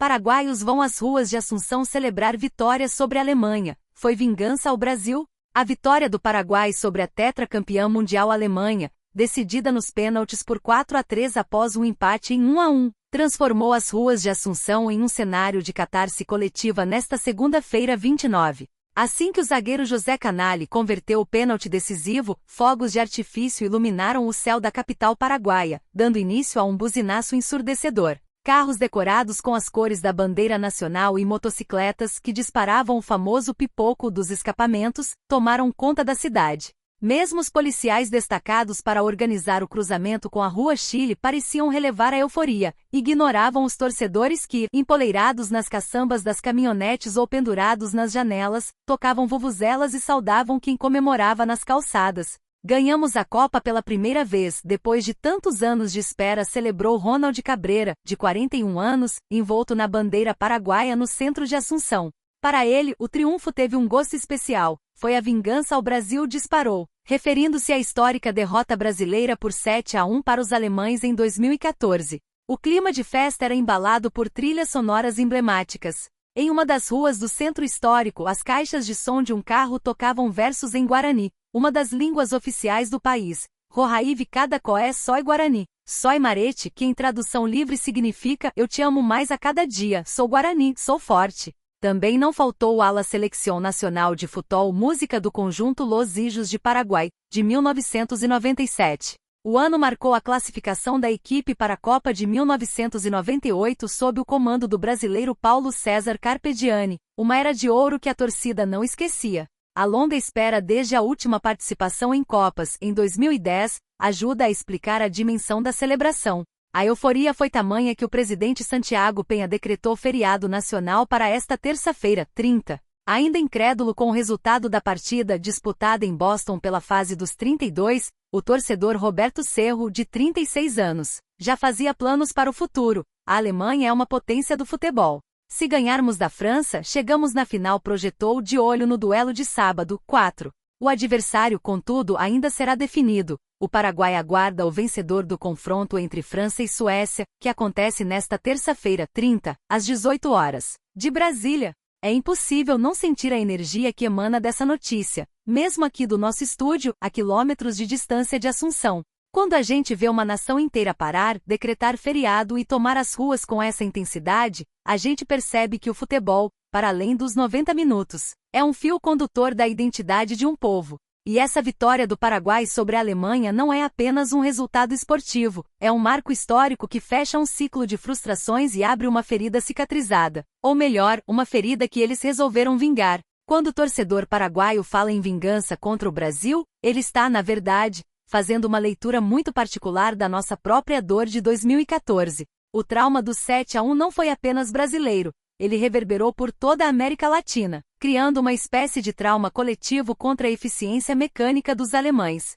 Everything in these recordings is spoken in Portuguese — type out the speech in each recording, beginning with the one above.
Paraguaios vão às ruas de Assunção celebrar vitória sobre a Alemanha. Foi vingança ao Brasil? A vitória do Paraguai sobre a tetracampeã mundial Alemanha, decidida nos pênaltis por 4-3 após um empate em 1-1, transformou as ruas de Assunção em um cenário de catarse coletiva nesta segunda-feira 29. Assim que o zagueiro José Canali converteu o pênalti decisivo, fogos de artifício iluminaram o céu da capital paraguaia, dando início a um buzinaço ensurdecedor. Carros decorados com as cores da bandeira nacional e motocicletas que disparavam o famoso pipoco dos escapamentos, tomaram conta da cidade. Mesmo os policiais destacados para organizar o cruzamento com a Rua Chile pareciam relevar a euforia, ignoravam os torcedores que, empoleirados nas caçambas das caminhonetes ou pendurados nas janelas, tocavam vuvuzelas e saudavam quem comemorava nas calçadas. Ganhamos a Copa pela primeira vez, depois de tantos anos de espera, celebrou Ronald Cabreira, de 41 anos, envolto na bandeira paraguaia no centro de Assunção. Para ele, o triunfo teve um gosto especial, foi a vingança ao Brasil, disparou, referindo-se à histórica derrota brasileira por 7-1 para os alemães em 2014. O clima de festa era embalado por trilhas sonoras emblemáticas. Em uma das ruas do centro histórico, as caixas de som de um carro tocavam versos em Guarani, uma das línguas oficiais do país. Rohaive cada coé sói Guarani. Sói Marete, que em tradução livre significa eu te amo mais a cada dia, sou Guarani, sou forte. Também não faltou o ala Selección Nacional de Futebol, música do conjunto Los Ijos de Paraguai, de 1997. O ano marcou a classificação da equipe para a Copa de 1998 sob o comando do brasileiro Paulo César Carpegiani, uma era de ouro que a torcida não esquecia. A longa espera desde a última participação em Copas, em 2010, ajuda a explicar a dimensão da celebração. A euforia foi tamanha que o presidente Santiago Penha decretou feriado nacional para esta terça-feira, 30. Ainda incrédulo com o resultado da partida disputada em Boston pela fase dos 32, o torcedor Roberto Cerro, de 36 anos, já fazia planos para o futuro. A Alemanha é uma potência do futebol. Se ganharmos da França, chegamos na final, projetou de olho no duelo de sábado, 4. O adversário, contudo, ainda será definido. O Paraguai aguarda o vencedor do confronto entre França e Suécia, que acontece nesta terça-feira, 30, às 18 horas. De Brasília. É impossível não sentir a energia que emana dessa notícia, mesmo aqui do nosso estúdio, a quilômetros de distância de Assunção. Quando a gente vê uma nação inteira parar, decretar feriado e tomar as ruas com essa intensidade, a gente percebe que o futebol, para além dos 90 minutos, é um fio condutor da identidade de um povo. E essa vitória do Paraguai sobre a Alemanha não é apenas um resultado esportivo, é um marco histórico que fecha um ciclo de frustrações e abre uma ferida cicatrizada. Ou melhor, uma ferida que eles resolveram vingar. Quando o torcedor paraguaio fala em vingança contra o Brasil, ele está, na verdade, fazendo uma leitura muito particular da nossa própria dor de 2014. O trauma do 7-1 não foi apenas brasileiro, ele reverberou por toda a América Latina, criando uma espécie de trauma coletivo contra a eficiência mecânica dos alemães.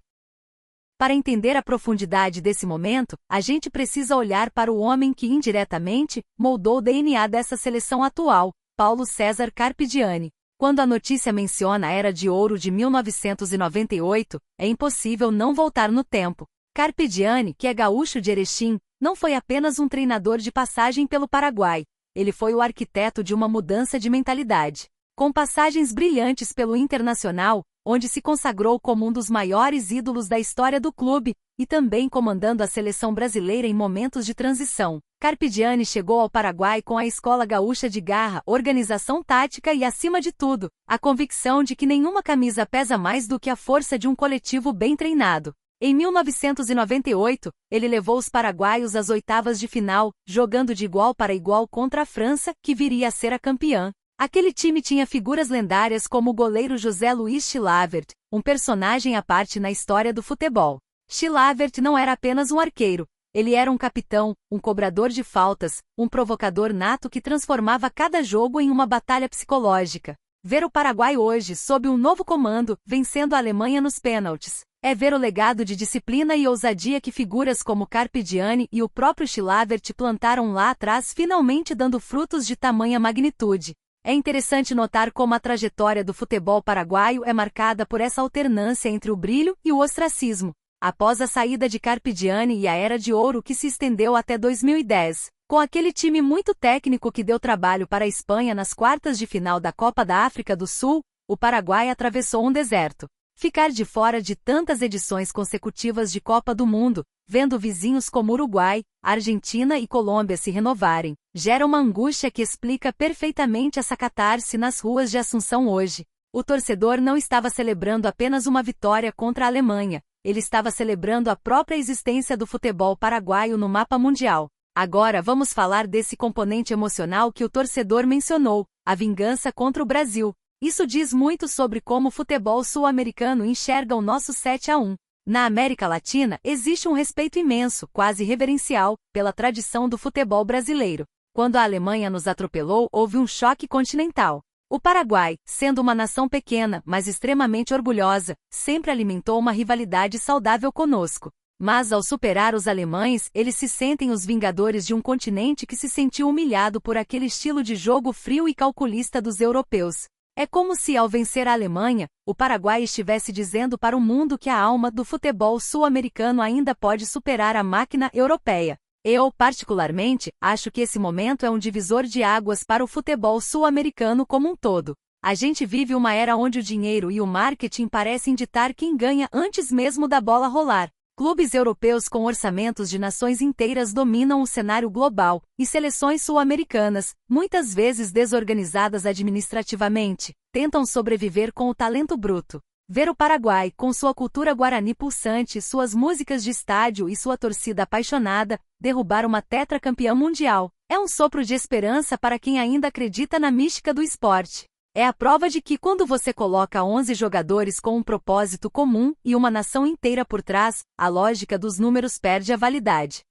Para entender a profundidade desse momento, a gente precisa olhar para o homem que indiretamente moldou o DNA dessa seleção atual, Paulo César Carpegiani. Quando a notícia menciona a Era de Ouro de 1998, é impossível não voltar no tempo. Carpegiani, que é gaúcho de Erechim, não foi apenas um treinador de passagem pelo Paraguai, ele foi o arquiteto de uma mudança de mentalidade. Com passagens brilhantes pelo Internacional, onde se consagrou como um dos maiores ídolos da história do clube, e também comandando a seleção brasileira em momentos de transição. Carpegiani chegou ao Paraguai com a escola gaúcha de garra, organização tática e, acima de tudo, a convicção de que nenhuma camisa pesa mais do que a força de um coletivo bem treinado. Em 1998, ele levou os paraguaios às oitavas de final, jogando de igual para igual contra a França, que viria a ser a campeã. Aquele time tinha figuras lendárias como o goleiro José Luiz Chilavert, um personagem à parte na história do futebol. Chilavert não era apenas um arqueiro, ele era um capitão, um cobrador de faltas, um provocador nato que transformava cada jogo em uma batalha psicológica. Ver o Paraguai hoje, sob um novo comando, vencendo a Alemanha nos pênaltis, é ver o legado de disciplina e ousadia que figuras como Carpegiani e o próprio Chilavert plantaram lá atrás, finalmente dando frutos de tamanha magnitude. É interessante notar como a trajetória do futebol paraguaio é marcada por essa alternância entre o brilho e o ostracismo. Após a saída de Carpegiani e a Era de Ouro que se estendeu até 2010, Com aquele time muito técnico que deu trabalho para a Espanha nas quartas de final da Copa da África do Sul, o Paraguai atravessou um deserto. Ficar de fora de tantas edições consecutivas de Copa do Mundo, vendo vizinhos como Uruguai, Argentina e Colômbia se renovarem, gera uma angústia que explica perfeitamente essa catarse nas ruas de Assunção hoje. O torcedor não estava celebrando apenas uma vitória contra a Alemanha, ele estava celebrando a própria existência do futebol paraguaio no mapa mundial. Agora vamos falar desse componente emocional que o torcedor mencionou, a vingança contra o Brasil. Isso diz muito sobre como o futebol sul-americano enxerga o nosso 7-1. Na América Latina, existe um respeito imenso, quase reverencial, pela tradição do futebol brasileiro. Quando a Alemanha nos atropelou, houve um choque continental. O Paraguai, sendo uma nação pequena, mas extremamente orgulhosa, sempre alimentou uma rivalidade saudável conosco. Mas ao superar os alemães, eles se sentem os vingadores de um continente que se sentiu humilhado por aquele estilo de jogo frio e calculista dos europeus. É como se, ao vencer a Alemanha, o Paraguai estivesse dizendo para o mundo que a alma do futebol sul-americano ainda pode superar a máquina europeia. Eu, particularmente, acho que esse momento é um divisor de águas para o futebol sul-americano como um todo. A gente vive uma era onde o dinheiro e o marketing parecem ditar quem ganha antes mesmo da bola rolar. Clubes europeus com orçamentos de nações inteiras dominam o cenário global, e seleções sul-americanas, muitas vezes desorganizadas administrativamente, tentam sobreviver com o talento bruto. Ver o Paraguai, com sua cultura guarani pulsante, suas músicas de estádio e sua torcida apaixonada, derrubar uma tetracampeã mundial, é um sopro de esperança para quem ainda acredita na mística do esporte. É a prova de que quando você coloca 11 jogadores com um propósito comum e uma nação inteira por trás, a lógica dos números perde a validade.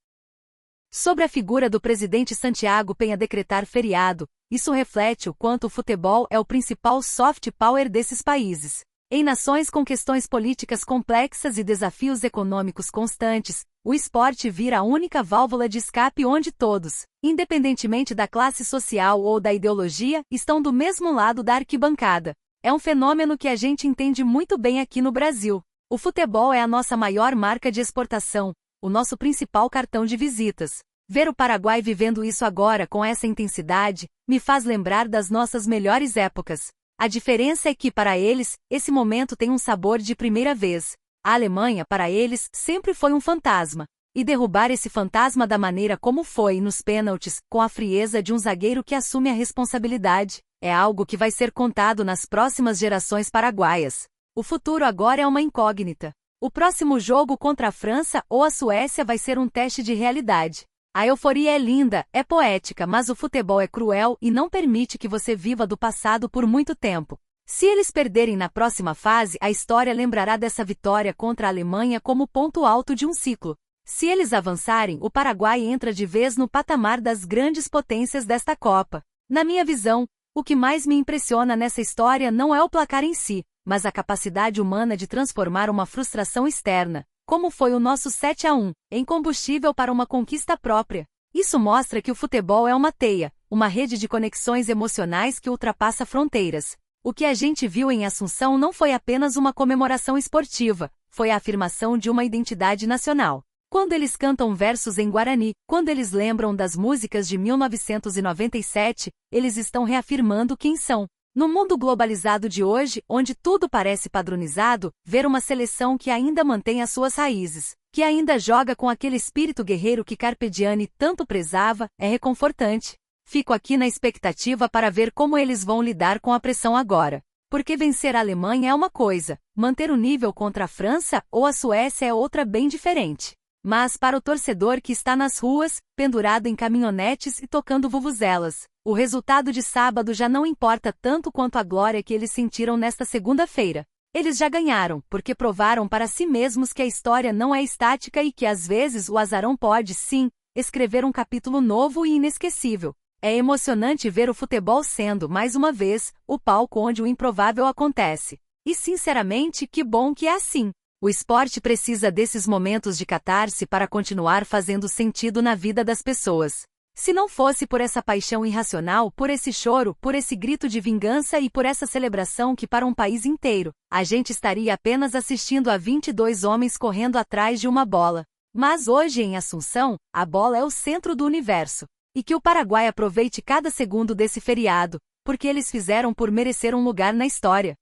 Sobre a figura do presidente Santiago Peña decretar feriado, isso reflete o quanto o futebol é o principal soft power desses países. Em nações com questões políticas complexas e desafios econômicos constantes, o esporte vira a única válvula de escape onde todos, independentemente da classe social ou da ideologia, estão do mesmo lado da arquibancada. É um fenômeno que a gente entende muito bem aqui no Brasil. O futebol é a nossa maior marca de exportação, o nosso principal cartão de visitas. Ver o Paraguai vivendo isso agora com essa intensidade, me faz lembrar das nossas melhores épocas. A diferença é que, para eles, esse momento tem um sabor de primeira vez. A Alemanha, para eles, sempre foi um fantasma. E derrubar esse fantasma da maneira como foi, nos pênaltis, com a frieza de um zagueiro que assume a responsabilidade, é algo que vai ser contado nas próximas gerações paraguaias. O futuro agora é uma incógnita. O próximo jogo contra a França ou a Suécia vai ser um teste de realidade. A euforia é linda, é poética, mas o futebol é cruel e não permite que você viva do passado por muito tempo. Se eles perderem na próxima fase, a história lembrará dessa vitória contra a Alemanha como ponto alto de um ciclo. Se eles avançarem, o Paraguai entra de vez no patamar das grandes potências desta Copa. Na minha visão, o que mais me impressiona nessa história não é o placar em si, mas a capacidade humana de transformar uma frustração externa, como foi o nosso 7-1, em combustível para uma conquista própria. Isso mostra que o futebol é uma teia, uma rede de conexões emocionais que ultrapassa fronteiras. O que a gente viu em Assunção não foi apenas uma comemoração esportiva, foi a afirmação de uma identidade nacional. Quando eles cantam versos em Guarani, quando eles lembram das músicas de 1997, eles estão reafirmando quem são. No mundo globalizado de hoje, onde tudo parece padronizado, ver uma seleção que ainda mantém as suas raízes, que ainda joga com aquele espírito guerreiro que Carpe Diem tanto prezava, é reconfortante. Fico aqui na expectativa para ver como eles vão lidar com a pressão agora. Porque vencer a Alemanha é uma coisa, manter o nível contra a França ou a Suécia é outra bem diferente. Mas para o torcedor que está nas ruas, pendurado em caminhonetes e tocando vuvuzelas, o resultado de sábado já não importa tanto quanto a glória que eles sentiram nesta segunda-feira. Eles já ganharam, porque provaram para si mesmos que a história não é estática e que às vezes o azarão pode, sim, escrever um capítulo novo e inesquecível. É emocionante ver o futebol sendo, mais uma vez, o palco onde o improvável acontece. E sinceramente, que bom que é assim. O esporte precisa desses momentos de catarse para continuar fazendo sentido na vida das pessoas. Se não fosse por essa paixão irracional, por esse choro, por esse grito de vingança e por essa celebração que para um país inteiro, a gente estaria apenas assistindo a 22 homens correndo atrás de uma bola. Mas hoje em Assunção, a bola é o centro do universo. E que o Paraguai aproveite cada segundo desse feriado, porque eles fizeram por merecer um lugar na história.